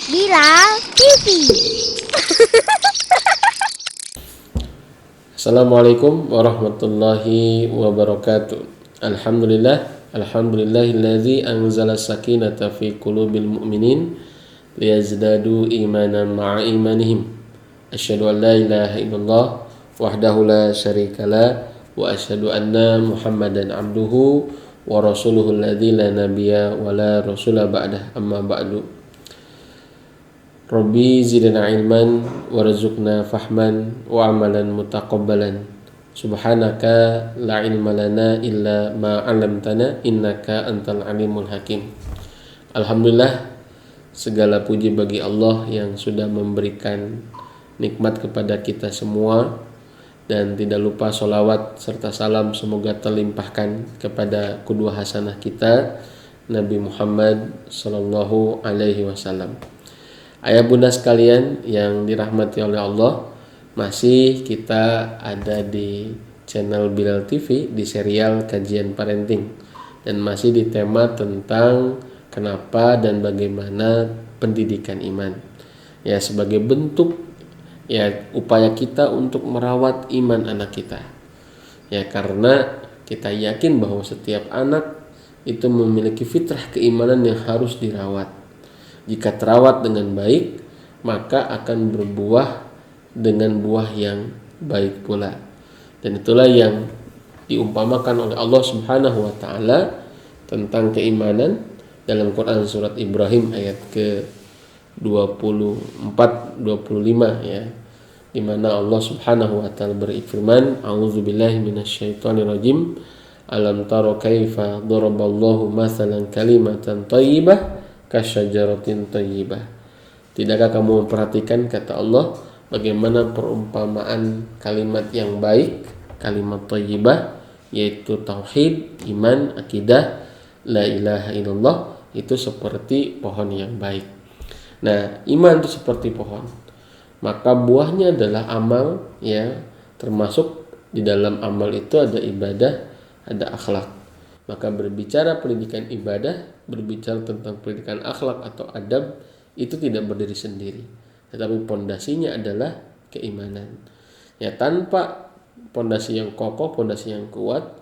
Bilal TV. Assalamualaikum warahmatullahi wabarakatuh. Alhamdulillahilladzi anzala sakinata fi qulubil mu'minin liyazdadu imanan ma'a imanihim. Asyhadu an la ilaha illallah wahdahu la syarikalah wa asyhadu anna Muhammadan abduhu wa rasuluhu alladzi la nabiyya wa la rasula ba'dah. Amma ba'du. Rabbi zidna ilman warzuqna fahman wa amalan mutaqabbalan. Subhanaka la ilma lana illa ma 'allamtana innaka antal alimul hakim. Alhamdulillah, segala puji bagi Allah yang sudah memberikan nikmat kepada kita semua, dan tidak lupa sholawat serta salam semoga terlimpahkan kepada qudwah hasanah kita Nabi Muhammad sallallahu alaihi wasallam. Ayah bunda sekalian yang dirahmati oleh Allah, masih kita ada di channel Bilal TV di serial kajian parenting, dan masih di tema tentang kenapa dan bagaimana pendidikan iman. Ya, sebagai bentuk ya upaya kita untuk merawat iman anak kita. Ya, karena kita yakin bahwa setiap anak itu memiliki fitrah keimanan yang harus dirawat. Jika terawat dengan baik, maka akan berbuah dengan buah yang baik pula. Dan itulah yang diumpamakan oleh Allah Subhanahu wa taala tentang keimanan dalam Quran surat Ibrahim ayat ke-24-25 ya. Di mana Allah Subhanahu wa taala berfirman, A'udzubillahi minasyaitonirrajim. Alam taro kaifa daraballahu mathalan kalimatan thayyibah kasyajaratin thayyibah. Tidakkah kamu memperhatikan, kata Allah, bagaimana perumpamaan kalimat yang baik, kalimat thayyibah, yaitu tauhid, iman, akidah, la ilaha illallah, itu seperti pohon yang baik. Nah, iman itu seperti pohon, maka buahnya adalah amal, ya, termasuk di dalam amal itu ada ibadah, ada akhlak. Maka berbicara pendidikan ibadah, berbicara tentang pendidikan akhlak atau adab, itu tidak berdiri sendiri, tetapi pondasinya adalah keimanan. Ya, tanpa pondasi yang kokoh, pondasi yang kuat,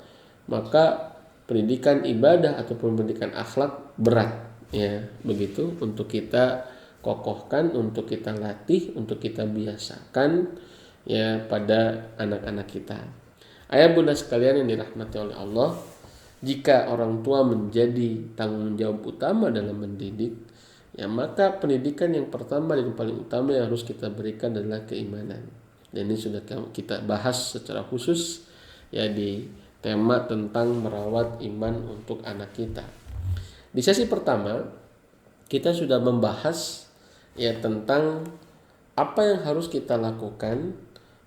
maka pendidikan ibadah ataupun pendidikan akhlak berat, ya, begitu untuk kita kokohkan, untuk kita latih, untuk kita biasakan ya pada anak-anak kita. Ayah bunda sekalian yang dirahmati oleh Allah, jika orang tua menjadi tanggung jawab utama dalam mendidik, ya maka pendidikan yang pertama dan paling utama yang harus kita berikan adalah keimanan. Dan ini sudah kita bahas secara khusus ya di tema tentang merawat iman untuk anak kita. Di sesi pertama kita sudah membahas ya tentang apa yang harus kita lakukan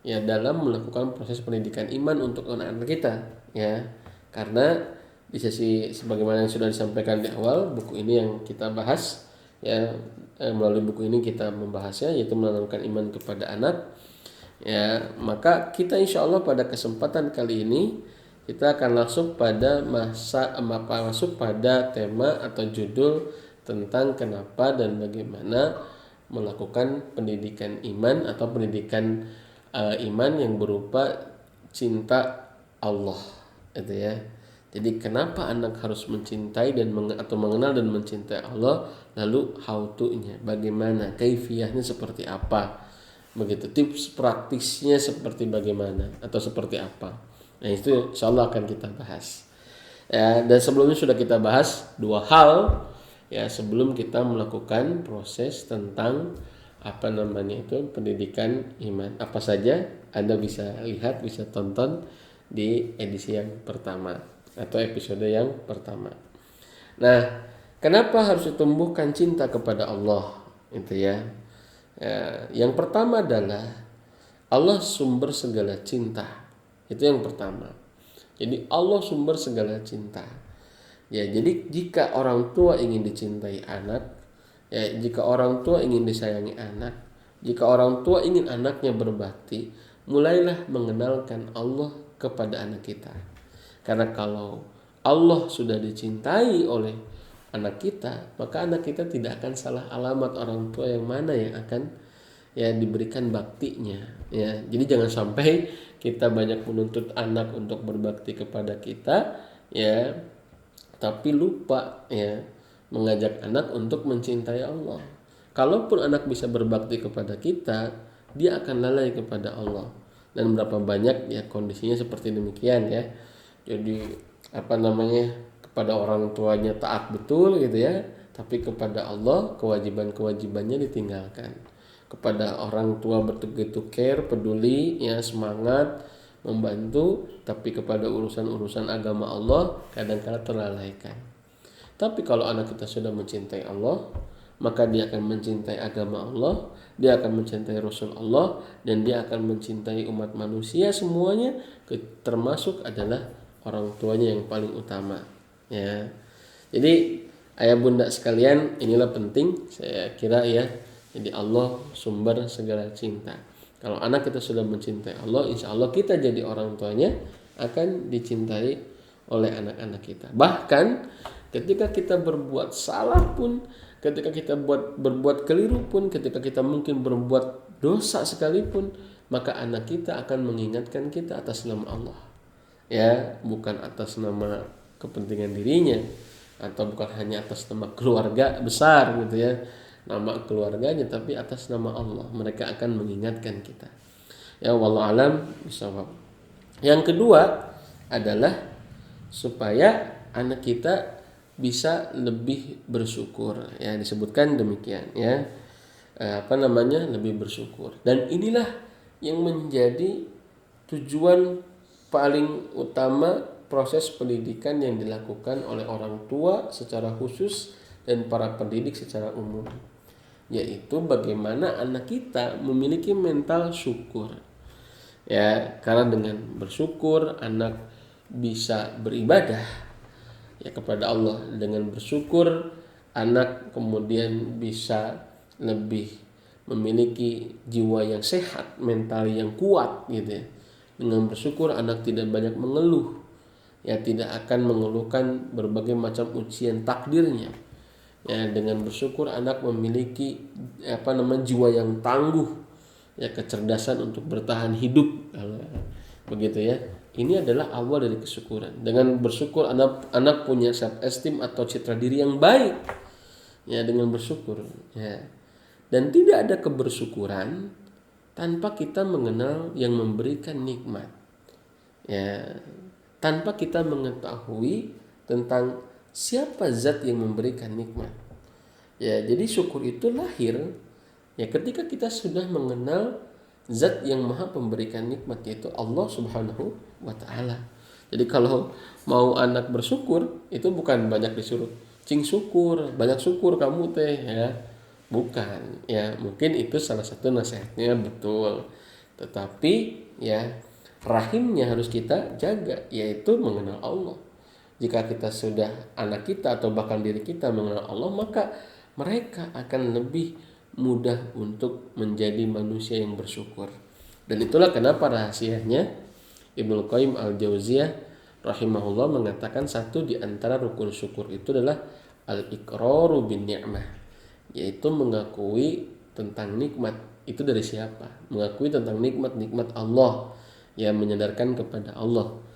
ya dalam melakukan proses pendidikan iman untuk anak-anak kita, ya. Karena di sesi sebagaimana yang sudah disampaikan di awal, buku ini yang kita bahas ya, melalui buku ini kita membahasnya, yaitu menanamkan iman kepada anak. Ya, maka kita insya Allah pada kesempatan kali ini kita akan masuk pada tema atau judul tentang kenapa dan bagaimana melakukan pendidikan iman atau pendidikan iman yang berupa cinta Allah, itu ya. Jadi kenapa anak harus mencintai dan atau mengenal dan mencintai Allah, lalu how to-nya, bagaimana, kaifiyahnya seperti apa, begitu, tips praktisnya seperti bagaimana atau seperti apa. Nah, itu insyaallah akan kita bahas. Ya, dan sebelumnya sudah kita bahas dua hal ya sebelum kita melakukan proses tentang pendidikan iman. Apa saja Anda bisa lihat, bisa tonton di edisi yang pertama atau episode yang pertama. Nah, kenapa harus ditumbuhkan cinta kepada Allah? Itu ya. Yang pertama adalah Allah sumber segala cinta. Itu yang pertama. Jadi Allah sumber segala cinta. Ya, jadi jika orang tua ingin dicintai anak, ya, jika orang tua ingin disayangi anak, jika orang tua ingin anaknya berbakti, mulailah mengenalkan Allah kepada anak kita. Karena kalau Allah sudah dicintai oleh anak kita, maka anak kita tidak akan salah alamat orang tua yang mana yang akan ya diberikan baktinya ya. Jadi jangan sampai kita banyak menuntut anak untuk berbakti kepada kita ya, tapi lupa ya mengajak anak untuk mencintai Allah. Kalaupun anak bisa berbakti kepada kita, dia akan lalai kepada Allah. Dan berapa banyak ya kondisinya seperti demikian ya. Jadi kepada orang tuanya taat betul gitu ya, tapi kepada Allah kewajiban-kewajibannya ditinggalkan. Kepada orang tua begitu care, peduli ya, semangat membantu, tapi kepada urusan-urusan agama Allah kadang-kala terlalaikan. Tapi kalau anak kita sudah mencintai Allah, maka dia akan mencintai agama Allah, dia akan mencintai Rasul Allah, dan dia akan mencintai umat manusia semuanya, termasuk adalah orang tuanya yang paling utama. Ya, jadi ayah bunda sekalian, inilah penting saya kira ya. Jadi Allah sumber segala cinta. Kalau anak kita sudah mencintai Allah, insya Allah kita jadi orang tuanya akan dicintai oleh anak-anak kita. Bahkan ketika kita berbuat salah pun, ketika kita berbuat keliru pun, ketika kita mungkin berbuat dosa sekalipun, maka anak kita akan mengingatkan kita atas nama Allah. Ya, bukan atas nama kepentingan dirinya, atau bukan hanya atas nama keluarga besar gitu ya, nama keluarganya, tapi atas nama Allah. Mereka akan mengingatkan kita. Ya, wallahu alam bishawab. Yang kedua adalah supaya anak kita bisa lebih bersyukur. Ya, disebutkan demikian ya. Lebih bersyukur. Dan inilah yang menjadi tujuan paling utama proses pendidikan yang dilakukan oleh orang tua secara khusus dan para pendidik secara umum, yaitu bagaimana anak kita memiliki mental syukur. Ya, karena dengan bersyukur anak bisa beribadah ya kepada Allah. Dengan bersyukur anak kemudian bisa lebih memiliki jiwa yang sehat, mental yang kuat gitu ya. Dengan bersyukur anak tidak banyak mengeluh, ya tidak akan mengeluhkan berbagai macam ujian takdirnya. Ya, dengan bersyukur anak memiliki jiwa yang tangguh, ya kecerdasan untuk bertahan hidup, begitu ya. Ini adalah awal dari kesyukuran. Dengan bersyukur anak punya self esteem atau citra diri yang baik. Ya, dengan bersyukur ya. Dan tidak ada kebersyukuran tanpa kita mengenal yang memberikan nikmat. Ya, tanpa kita mengetahui tentang siapa zat yang memberikan nikmat. Ya, jadi syukur itu lahir ya ketika kita sudah mengenal zat yang maha pemberikan nikmat, yaitu Allah Subhanahu wa ta'ala. Jadi kalau mau anak bersyukur itu bukan banyak disuruh cing syukur, banyak syukur kamu teh ya. Bukan, ya mungkin itu salah satu nasihatnya betul. Tetapi ya rahimnya harus kita jaga, yaitu mengenal Allah. Jika kita sudah, anak kita atau bahkan diri kita mengenal Allah, maka mereka akan lebih mudah untuk menjadi manusia yang bersyukur. Dan itulah kenapa rahasianya Ibnu Qayyim al-Jauziyah rahimahullah mengatakan satu di antara rukun syukur itu adalah al-iqraru bin ni'mah, yaitu mengakui tentang nikmat. Itu dari siapa? Mengakui tentang nikmat Allah, ya menyadarkan kepada Allah.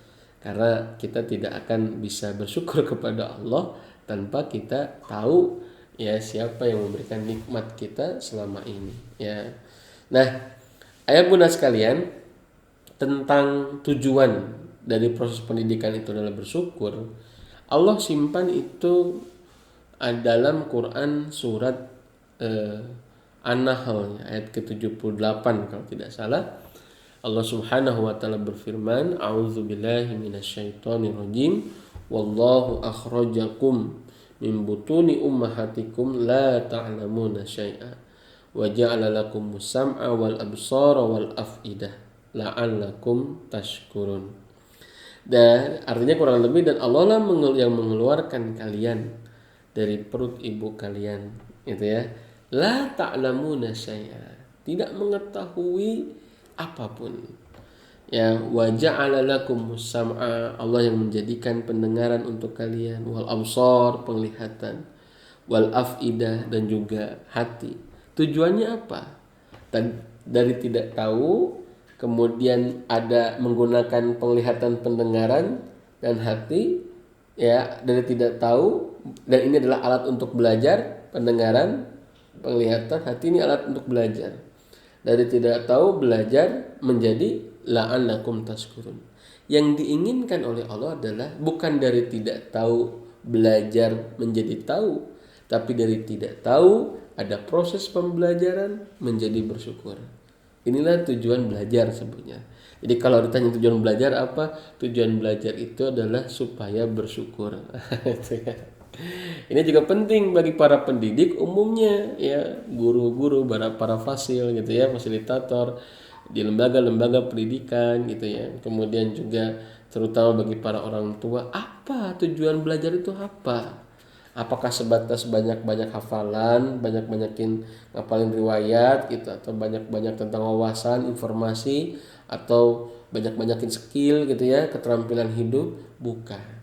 Karena kita tidak akan bisa bersyukur kepada Allah tanpa kita tahu ya siapa yang memberikan nikmat kita selama ini ya. Nah, ayah bunda sekalian, tentang tujuan dari proses pendidikan itu adalah bersyukur, Allah simpan itu dalam Quran surat An-Nahl ayat ke-78 kalau tidak salah. Allah Subhanahu wa taala berfirman, a'udzubillahi minasyaitonirrajim, wallahu akhrajakum min butuni ummahatikum la ta'lamuna syai'a wa ja'ala lakumus sam'a wal absara wal af'idah la'allakum tashkurun. Dan artinya kurang lebih, dan Allah lah yang mengeluarkan kalian dari perut ibu kalian, gitu ya. La ta'lamuna syai'a, tidak mengetahui apapun. Ya, wa ja'ala lakumus sam'a, Allah yang menjadikan pendengaran untuk kalian, wal absar, penglihatan, wal afidah, dan juga hati. Tujuannya apa? Dari tidak tahu, kemudian ada menggunakan penglihatan, pendengaran, dan hati, ya, dari tidak tahu, dan ini adalah alat untuk belajar. Pendengaran, penglihatan, hati ini alat untuk belajar. Dari tidak tahu belajar menjadi la'allakum tashkurun. Yang diinginkan oleh Allah adalah bukan dari tidak tahu belajar menjadi tahu, tapi dari tidak tahu ada proses pembelajaran menjadi bersyukur. Inilah tujuan belajar sebenarnya. Jadi kalau ditanya tujuan belajar apa? Tujuan belajar itu adalah supaya bersyukur. Ini juga penting bagi para pendidik umumnya, ya, guru-guru, para fasil gitu ya, fasilitator di lembaga-lembaga pendidikan gitu ya. Kemudian juga terutama bagi para orang tua, apa tujuan belajar itu apa? Apakah sebatas banyak-banyak hafalan, banyak-banyakin ngapalin riwayat gitu, atau banyak-banyak tentang wawasan, informasi, atau banyak-banyakin skill gitu ya, keterampilan hidup? Bukan.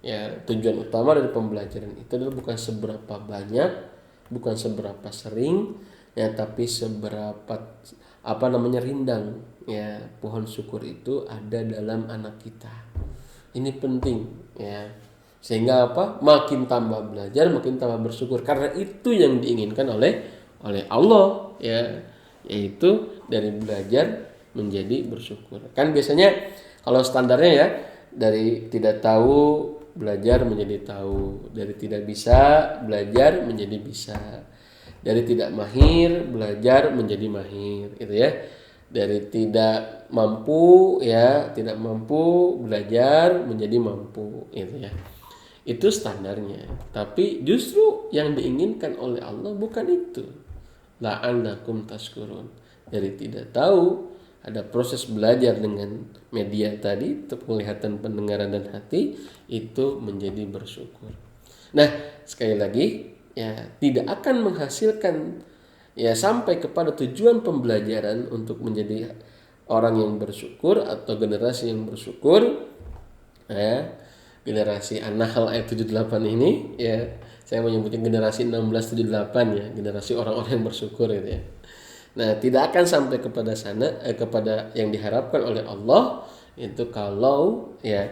Ya, tujuan utama dari pembelajaran itu adalah bukan seberapa banyak, bukan seberapa sering, ya, tapi seberapa rindang, ya, pohon syukur itu ada dalam anak kita. Ini penting, ya. Sehingga apa? Makin tambah belajar, makin tambah bersyukur, karena itu yang diinginkan oleh Allah, ya, yaitu dari belajar menjadi bersyukur. Kan biasanya kalau standarnya ya, dari tidak tahu belajar menjadi tahu, dari tidak bisa belajar menjadi bisa, dari tidak mahir belajar menjadi mahir, gitu ya. Dari tidak mampu, ya, tidak mampu belajar menjadi mampu, gitu ya. Itu standarnya. Tapi justru yang diinginkan oleh Allah bukan itu. La'allakum tashkurun. Dari tidak tahu ada proses belajar dengan media tadi, penglihatan, pendengaran, dan hati, itu menjadi bersyukur. Nah, sekali lagi, ya, tidak akan menghasilkan, ya, sampai kepada tujuan pembelajaran untuk menjadi orang yang bersyukur atau generasi yang bersyukur, ya, generasi An-Nahl ayat 78 ini, ya, saya menyebutnya generasi 1678, ya, generasi orang-orang yang bersyukur itu ya. Nah, tidak akan sampai kepada sana, kepada yang diharapkan oleh Allah itu kalau, ya,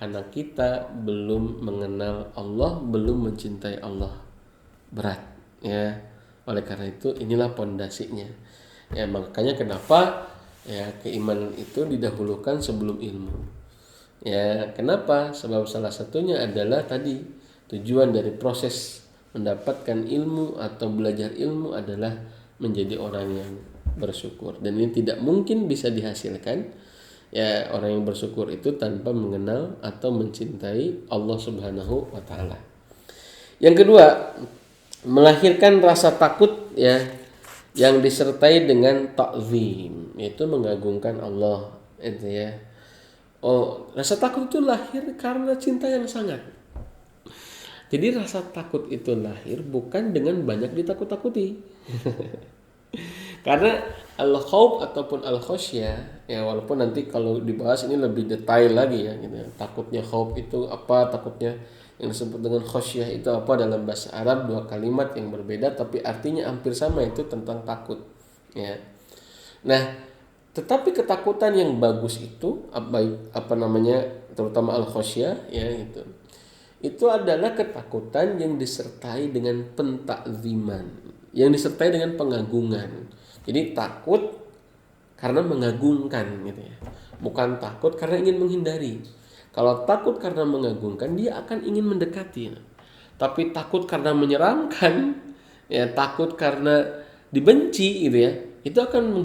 anak kita belum mengenal Allah, belum mencintai Allah. Berat, ya. Oleh karena itu inilah pondasinya. Ya, makanya kenapa, ya, keimanan itu didahulukan sebelum ilmu. Ya, kenapa? Sebab salah satunya adalah tadi tujuan dari proses mendapatkan ilmu atau belajar ilmu adalah menjadi orang yang bersyukur, dan ini tidak mungkin bisa dihasilkan, ya, orang yang bersyukur itu tanpa mengenal atau mencintai Allah Subhanahu wa taala. Yang kedua, melahirkan rasa takut, ya, yang disertai dengan ta'zim, yaitu mengagungkan Allah, itu ya. Oh, rasa takut itu lahir karena cinta yang sangat. Jadi rasa takut itu lahir bukan dengan banyak ditakut-takuti. Karena al-khauf ataupun al-khasyah, ya, walaupun nanti kalau dibahas ini lebih detail lagi, ya, gitu ya. Takutnya khauf itu apa, takutnya yang disebut dengan khasyah itu apa dalam bahasa Arab, dua kalimat yang berbeda tapi artinya hampir sama, itu tentang takut, ya. Nah, tetapi ketakutan yang bagus itu terutama al-khasyah, ya, gitu. Itu adalah ketakutan yang disertai dengan pentakziman, yang disertai dengan pengagungan. Jadi takut karena mengagungkan, gitu ya. Bukan takut karena ingin menghindari. Kalau takut karena mengagungkan, dia akan ingin mendekati. Tapi takut karena menyeramkan, ya, takut karena dibenci, gitu ya, itu akan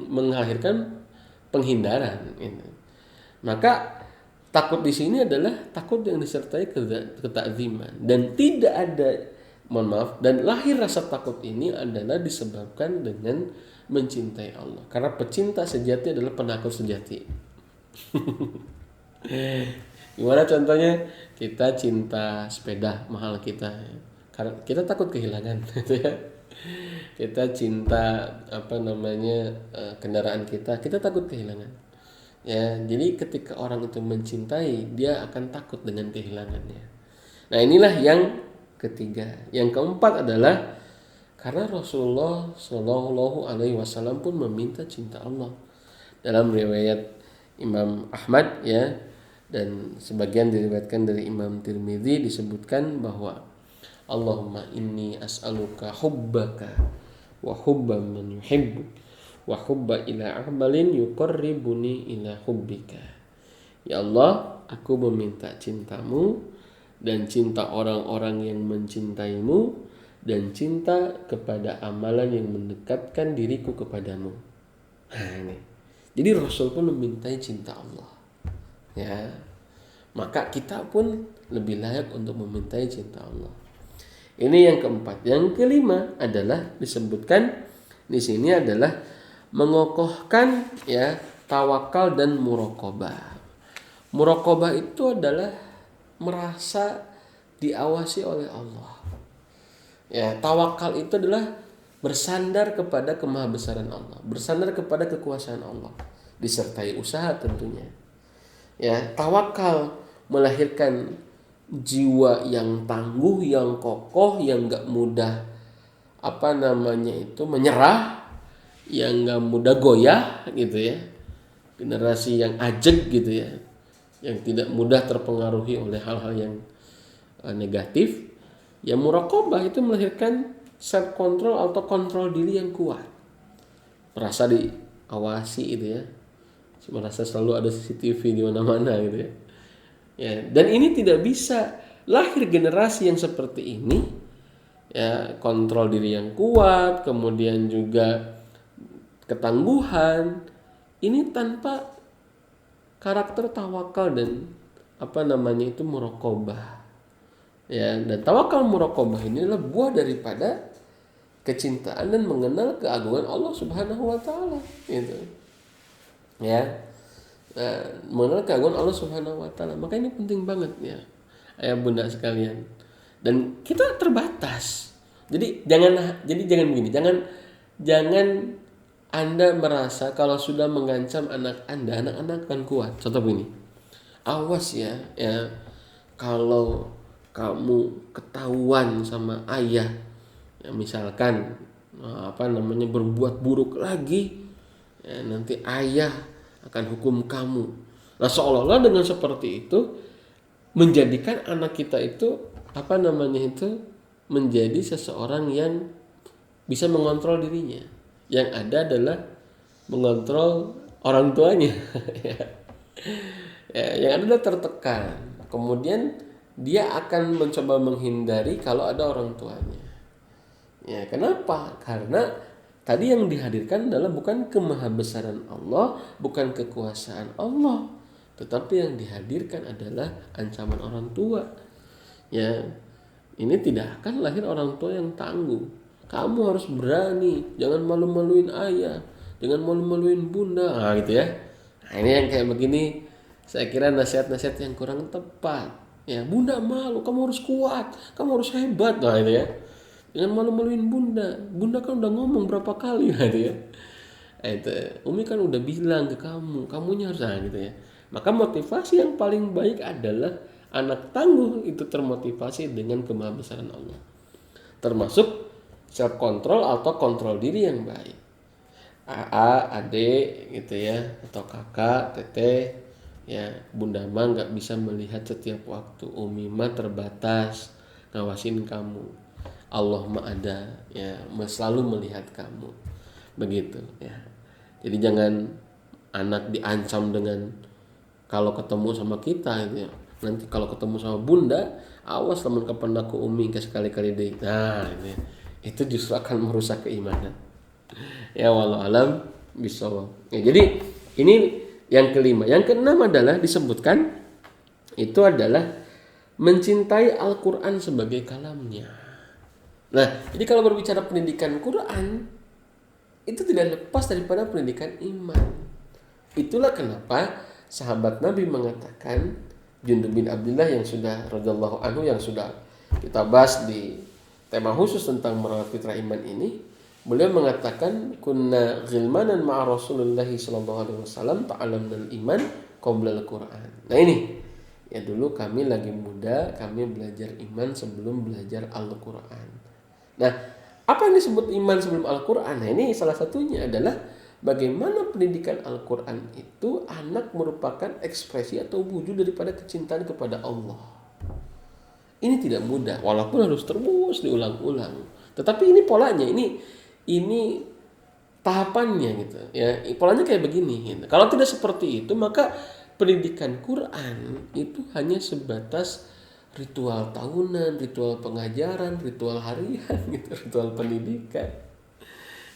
melahirkan penghindaran, gitu. Maka takut di sini adalah takut yang disertai ketakziman, dan tidak ada, dan lahir rasa takut ini adalah disebabkan dengan mencintai Allah. Karena pecinta sejati adalah penakut sejati. Gimana contohnya? Kita cinta sepeda mahal kita, ya. Karena kita takut kehilangan, gitu ya. Kita cinta kendaraan kita takut kehilangan. Ya, jadi ketika orang itu mencintai, dia akan takut dengan kehilangannya. Nah, inilah yang ketiga. Yang keempat adalah karena Rasulullah Shallallahu Alaihi Wasallam pun meminta cinta Allah. Dalam riwayat Imam Ahmad ya, dan sebagian diriwayatkan dari Imam Tirmidzi disebutkan bahwa Allahumma inni as'aluka hubbaka wa hubba man yuhibbuk wa hubba ila amalin yuqarribuni ila hubbika. Ya Allah, aku meminta cintamu dan cinta orang-orang yang mencintaimu dan cinta kepada amalan yang mendekatkan diriku kepadamu. Nah, ini. Jadi Rasul pun memintai cinta Allah. Ya. Maka kita pun lebih layak untuk memintai cinta Allah. Ini yang keempat. Yang kelima adalah disebutkan di sini adalah mengokohkan ya tawakal dan muraqabah. Muraqabah itu adalah merasa diawasi oleh Allah. Ya, tawakal itu adalah bersandar kepada kemahabesaran Allah, bersandar kepada kekuasaan Allah, disertai usaha tentunya. Ya, tawakal melahirkan jiwa yang tangguh, yang kokoh, yang enggak mudah menyerah, yang nggak mudah goyah gitu ya, generasi yang ajeg gitu ya, yang tidak mudah terpengaruhi oleh hal-hal yang negatif. Ya, muraqabah itu melahirkan self control atau kontrol diri yang kuat, merasa diawasi gitu ya, merasa selalu ada CCTV di mana-mana gitu ya. Ya, dan ini tidak bisa lahir generasi yang seperti ini ya, kontrol diri yang kuat, kemudian juga ketangguhan, ini tanpa karakter tawakal dan muraqabah. Ya, dan tawakal muraqabah ini adalah buah daripada kecintaan dan mengenal keagungan Allah Subhanahu wa taala gitu. Ya. Nah, mengenal keagungan Allah Subhanahu wa taala. Maka ini penting banget ya, ayah bunda sekalian. Dan kita terbatas. Jadi jangan begini, jangan Anda merasa kalau sudah mengancam anak Anda akan kuat. Contoh begini, awas ya, kalau kamu ketahuan sama ayah, ya misalkan berbuat buruk lagi, ya, nanti ayah akan hukum kamu. Nah, seolah-olah dengan seperti itu menjadikan anak kita itu menjadi seseorang yang bisa mengontrol dirinya. Yang ada adalah mengontrol orang tuanya. Ya, yang ada adalah tertekan. Kemudian dia akan mencoba menghindari kalau ada orang tuanya. Ya, kenapa? Karena tadi yang dihadirkan adalah bukan kemahabesaran Allah, bukan kekuasaan Allah, tetapi yang dihadirkan adalah ancaman orang tua. Ya, ini tidak akan lahir orang tua yang tangguh. Kamu harus berani, jangan malu-maluin ayah, jangan malu-maluin bunda, gitu ya. Nah, ini yang kayak begini, saya kira nasihat-nasihat yang kurang tepat. Ya, bunda malu, kamu harus kuat, kamu harus hebat, itu ya. Jangan malu-maluin bunda, bunda kan udah ngomong berapa kali, gitu ya. Itu, Umi kan udah bilang ke kamu, kamunya harus, gitu ya. Maka motivasi yang paling baik adalah anak tangguh itu termotivasi dengan kemahabesaran Allah, termasuk self control atau kontrol diri yang baik. Adik gitu ya, atau kakak, teteh, ya bunda mah nggak bisa melihat setiap waktu, umi mah terbatas ngawasin kamu, Allah mah ada ya, selalu melihat kamu, begitu ya. Jadi jangan anak diancam dengan kalau ketemu sama kita gitu ya, nanti kalau ketemu sama bunda, awas teman kapan aku umi ke sekali-kali deh. Nah itu justru akan merusak keimanan. Ya wallahu alam bisawab. Ya, jadi ini yang kelima. Yang keenam adalah disebutkan itu adalah mencintai Al-Quran sebagai kalamnya. Nah, jadi kalau berbicara pendidikan Quran itu tidak lepas daripada pendidikan iman. Itulah kenapa sahabat Nabi mengatakan, Jundub bin Abdullah yang sudah radhiyallahu anhu yang sudah kita bahas di tema khusus tentang merawat fitrah iman ini, Beliau mengatakan kunna ghilmanan ma'a Rasulullah sallallahu alaihi wasallam ta'allamnal iman qabla al-Qur'an. Nah ini ya, dulu kami lagi muda, kami belajar iman sebelum belajar Al-Qur'an. Nah, apa yang disebut iman sebelum Al-Qur'an? Nah, ini salah satunya adalah bagaimana pendidikan Al-Qur'an itu anak merupakan ekspresi atau wujud daripada kecintaan kepada Allah. Ini tidak mudah, walaupun harus terus diulang-ulang. Tetapi ini polanya, ini tahapannya gitu ya, polanya kayak begini gitu. Kalau tidak seperti itu, maka pendidikan Quran itu hanya sebatas ritual tahunan, ritual pengajaran, ritual harian gitu, ritual pendidikan.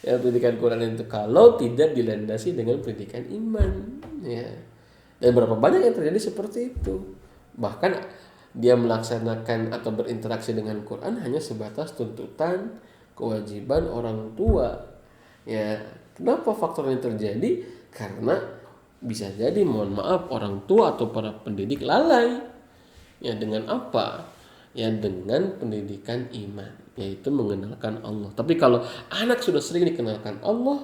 Ya, pendidikan Quran itu kalau tidak dilandasi dengan pendidikan iman ya. Dan berapa banyak yang terjadi seperti itu. Bahkan dia melaksanakan atau berinteraksi dengan Quran hanya sebatas tuntutan, kewajiban orang tua. Ya, kenapa faktor ini terjadi? Karena bisa jadi, mohon maaf, orang tua atau para pendidik lalai. Ya, dengan apa? Ya, dengan pendidikan iman, yaitu mengenalkan Allah. Tapi kalau anak sudah sering dikenalkan Allah,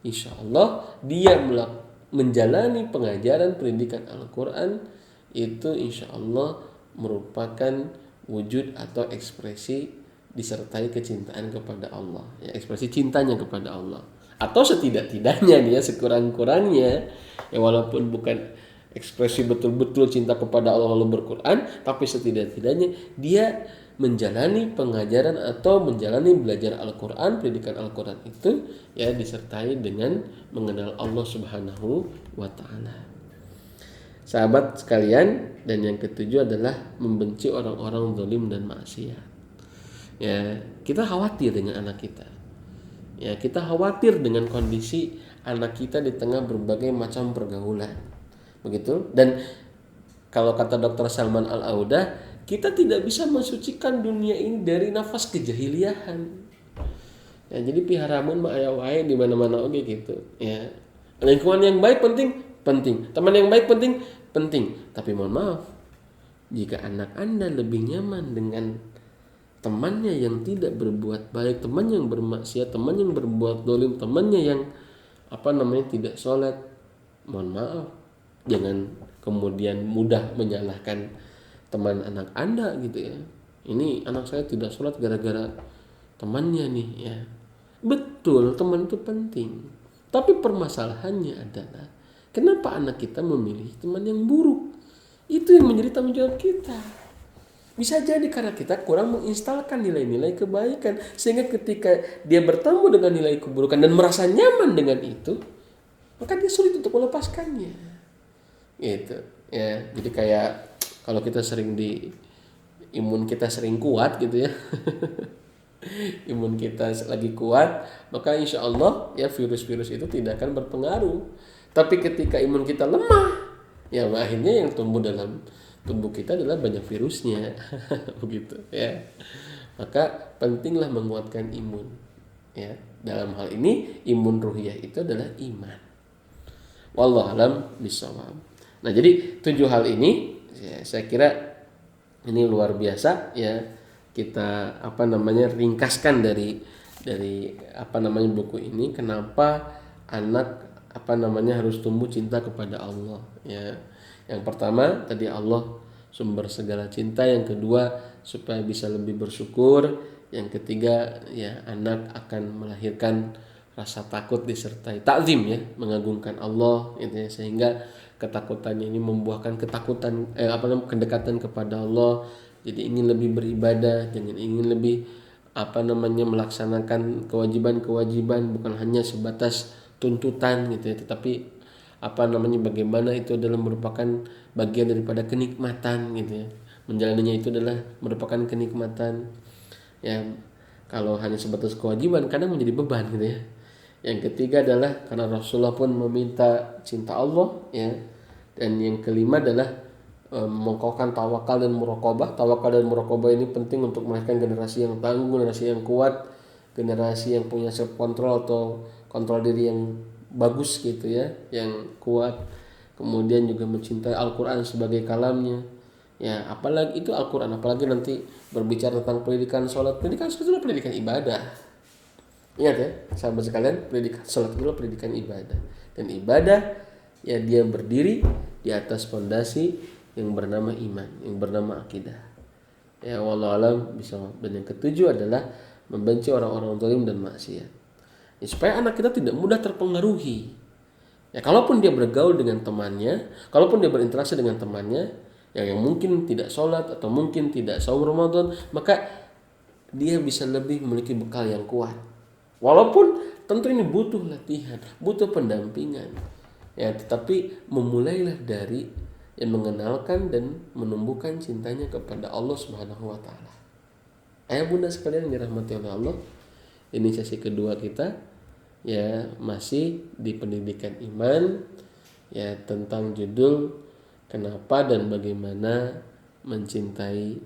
insya Allah dia menjalani pengajaran pendidikan Al-Quran itu insya Allah merupakan wujud atau ekspresi disertai kecintaan kepada Allah, ya, ekspresi cintanya kepada Allah. Atau setidak-tidaknya dia sekurang-kurangnya ya, walaupun bukan ekspresi betul-betul cinta kepada Allah lalu berquran, tapi setidak-tidaknya dia menjalani pengajaran atau menjalani belajar Al-Quran, pendidikan Al-Quran itu ya disertai dengan mengenal Allah Subhanahu wa Ta'ala. Sahabat sekalian, dan yang ketujuh adalah membenci orang-orang zalim dan maksiat. Ya, kita khawatir dengan anak kita. Ya, kita khawatir dengan kondisi anak kita di tengah berbagai macam pergaulan. Begitu. Dan kalau kata Dr. Salman Al-Audah, kita tidak bisa mensucikan dunia ini dari nafas kejahiliahan. Ya, jadi piharamun mah aya wae di mana-mana oge gitu, ya. Lingkungan yang baik penting. Teman yang baik penting. Tapi mohon maaf, jika anak Anda lebih nyaman dengan temannya yang tidak berbuat baik, teman yang bermaksiat, teman yang berbuat dolim, temannya yang tidak sholat, mohon maaf, jangan kemudian mudah menyalahkan teman anak Anda gitu ya. Ini anak saya tidak sholat gara-gara temannya nih ya. Betul, teman itu penting. Tapi permasalahannya adalah kenapa anak kita memilih teman yang buruk? Itu yang menjadi tanggung jawab kita. Bisa jadi karena kita kurang menginstalkan nilai-nilai kebaikan, sehingga ketika dia bertemu dengan nilai keburukan dan merasa nyaman dengan itu, maka dia sulit untuk melepaskannya. Gitu ya. Jadi kayak kalau kita imun kita sering kuat gitu ya. Imun kita lagi kuat, maka insya Allah ya virus-virus itu tidak akan berpengaruh. Tapi ketika imun kita lemah, ya akhirnya yang tumbuh dalam tubuh kita adalah banyak virusnya. Begitu ya. Maka pentinglah menguatkan imun ya. Dalam hal ini imun ruhiyah itu adalah iman. Wallahu a'lam bishawab. Nah, jadi 7 hal ini ya, saya kira ini luar biasa ya. Kita ringkaskan dari buku ini, kenapa anak harus tumbuh cinta kepada Allah ya. Yang pertama tadi Allah sumber segala cinta, yang kedua supaya bisa lebih bersyukur, yang ketiga ya anak akan melahirkan rasa takut disertai ta'zim ya, mengagungkan Allah gitu ya, sehingga ketakutannya ini membuahkan kedekatan kepada Allah. Jadi ingin lebih beribadah, jangan ingin lebih melaksanakan kewajiban-kewajiban bukan hanya sebatas tuntutan gitu ya, tetapi bagaimana itu adalah merupakan bagian daripada kenikmatan gitu ya. Menjalaninya itu adalah merupakan kenikmatan. Ya, kalau hanya sebatas kewajiban kadang menjadi beban gitu ya. Yang ketiga adalah karena Rasulullah pun meminta cinta Allah ya. Dan yang kelima adalah mengkokohkan tawakal dan muraqabah. Tawakal dan muraqabah ini penting untuk melahirkan generasi yang tangguh, generasi yang kuat, generasi yang punya self control atau kontrol diri yang bagus gitu ya, yang kuat. Kemudian juga mencintai Al-Quran sebagai kalamnya. Ya, apalagi itu Al-Quran, apalagi nanti berbicara tentang pendidikan sholat. Pendidikan sholat adalah pendidikan ibadah. Ingat ya, sahabat sekalian, pendidikan salat itu pendidikan ibadah. Dan ibadah ya dia berdiri di atas fondasi yang bernama iman, yang bernama akidah. Ya wallahu alam bisa. Dan yang ketujuh adalah membenci orang-orang zalim dan maksiat. Ya, supaya anak kita tidak mudah terpengaruhi. Ya kalaupun dia bergaul dengan temannya, kalaupun dia berinteraksi dengan temannya yang mungkin tidak sholat atau mungkin tidak saum Ramadan, maka dia bisa lebih memiliki bekal yang kuat. Walaupun tentu ini butuh latihan, butuh pendampingan. Ya, tetapi memulailah dari yang mengenalkan dan menumbuhkan cintanya kepada Allah Subhanahu wa taala. Ayah bunda sekalian yang dirahmati oleh Allah, ini sesi kedua kita ya masih di pendidikan iman ya tentang judul kenapa dan bagaimana mencintai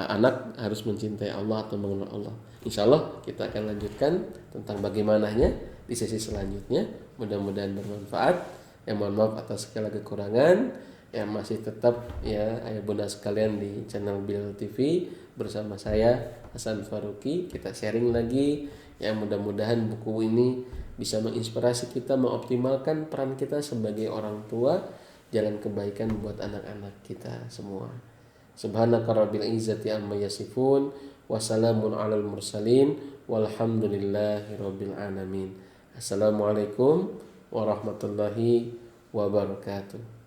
anak harus mencintai Allah atau mengenal Allah. Insya Allah kita akan lanjutkan tentang bagaimananya di sesi selanjutnya. Mudah-mudahan bermanfaat. Yang mohon maaf atas segala kekurangan. Yang masih tetap ya ayah bunda sekalian di channel Bilal TV bersama saya Hasan Faruqi. Kita sharing lagi. Ya mudah-mudahan buku ini bisa menginspirasi kita mengoptimalkan peran kita sebagai orang tua, jalan kebaikan buat anak-anak kita semua. Subhanaka rabbil izzati amma yasifun wa salamun alal mursalin walhamdulillahi rabbil alamin. Assalamualaikum warahmatullahi wabarakatuh.